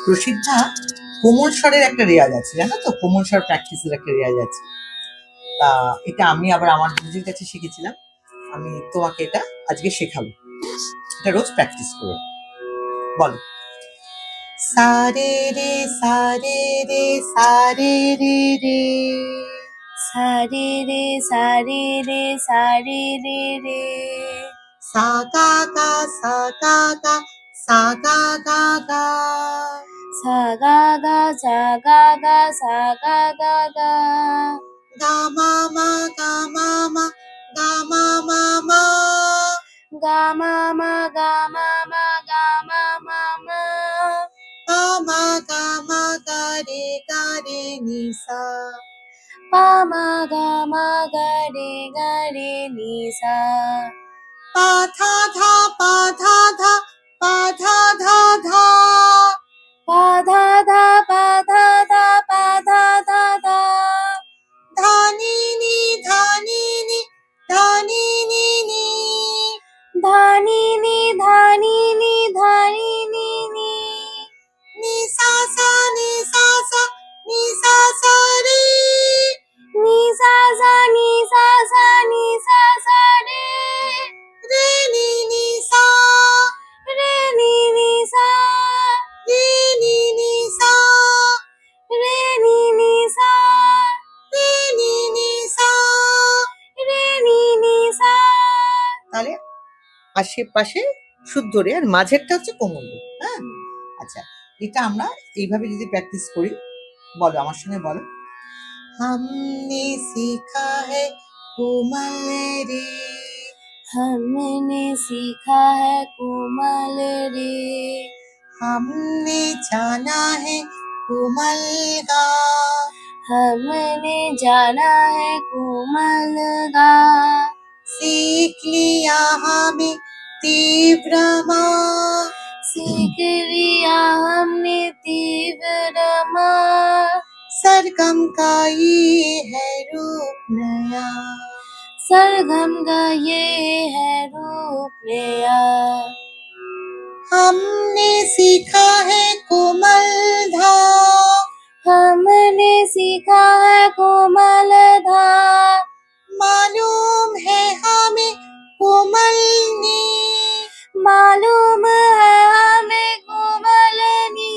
প্রসিদ্ধা কোমল স্বরের একটা রেয়াজ আছে, জানো তো? কোমল স্বর প্র্যাকটিসের একটা রেয়াজ আছে। তা এটা আমি আবার আমার গুরুজির কাছে শিখেছিলাম। আমি তোমাকে এটা আজকে শেখাবো। এটা রোজ প্র্যাকটিস করো। বলো, সারে রে সারে রে সারে রে রে, সারে রে সারে রে সারে রে রে, সা গা গা সা গা গা সা গা গা গা, সা গা গা সা গা গা সা গা গা গা, গা মা মা গা মা মা গা মা মা মা, গা মা মা গা মা মা গা মা মা মা, গা মা গা মা গা রে নি সা, পা মা গা মা গা রে নি সা, পা ধা ধা পা ধা ধা পা ধা ধা ধা, পা ধা ধা পা ধা ধা পা ধা ধা ধা, ধা নি নি ধা নি নি ধা নি নি নি, ধা নি নি ধা নি নি ধা নি নি নি, নি সা সা নি সা সা নি সা সা রে, নি সা সা নি সা সা নি সা সা রে, রে নি সা, রে নি সা, রে নি সা, রে নি সা, রে নি সা। রে নি সা। তাহলে আশেপাশে শুদ্ধ রে, আর মাঝেরটা হচ্ছে কোমল রে। হ্যাঁ, আচ্ছা, এটা আমরা এইভাবে যদি প্র্যাকটিস করি, বলো আমার সঙ্গে, বলো, हमने सीखा है कोमल रे, हमने सीखा है कोमल रे, हमने जाना है कोमल गा, हमने जाना है कोमल गा, सीख लिया हमें तीव्र मा, सीख लिया हमने तीव्र मा, सरगम का ये है रूप नया, सरगम का ये है रूप नया, हमने सीखा है कोमल धा, हमने सीखा है कोमल धा, मालूम है हमें कोमल नी, मालूम है हमें कोमल नी,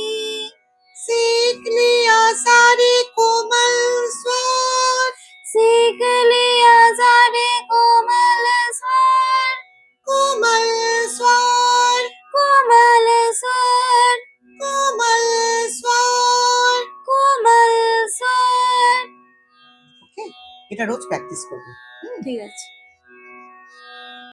सीख लिया सारे कोमल स्वर, सीख लिया सारे कोमल स्वर, कोमल स्वर, कोमल स्वर, कोमल स्वर। कोमल स्वर। ওকে, এটা রোজ প্র্যাকটিস করবে। ঠিক আছে।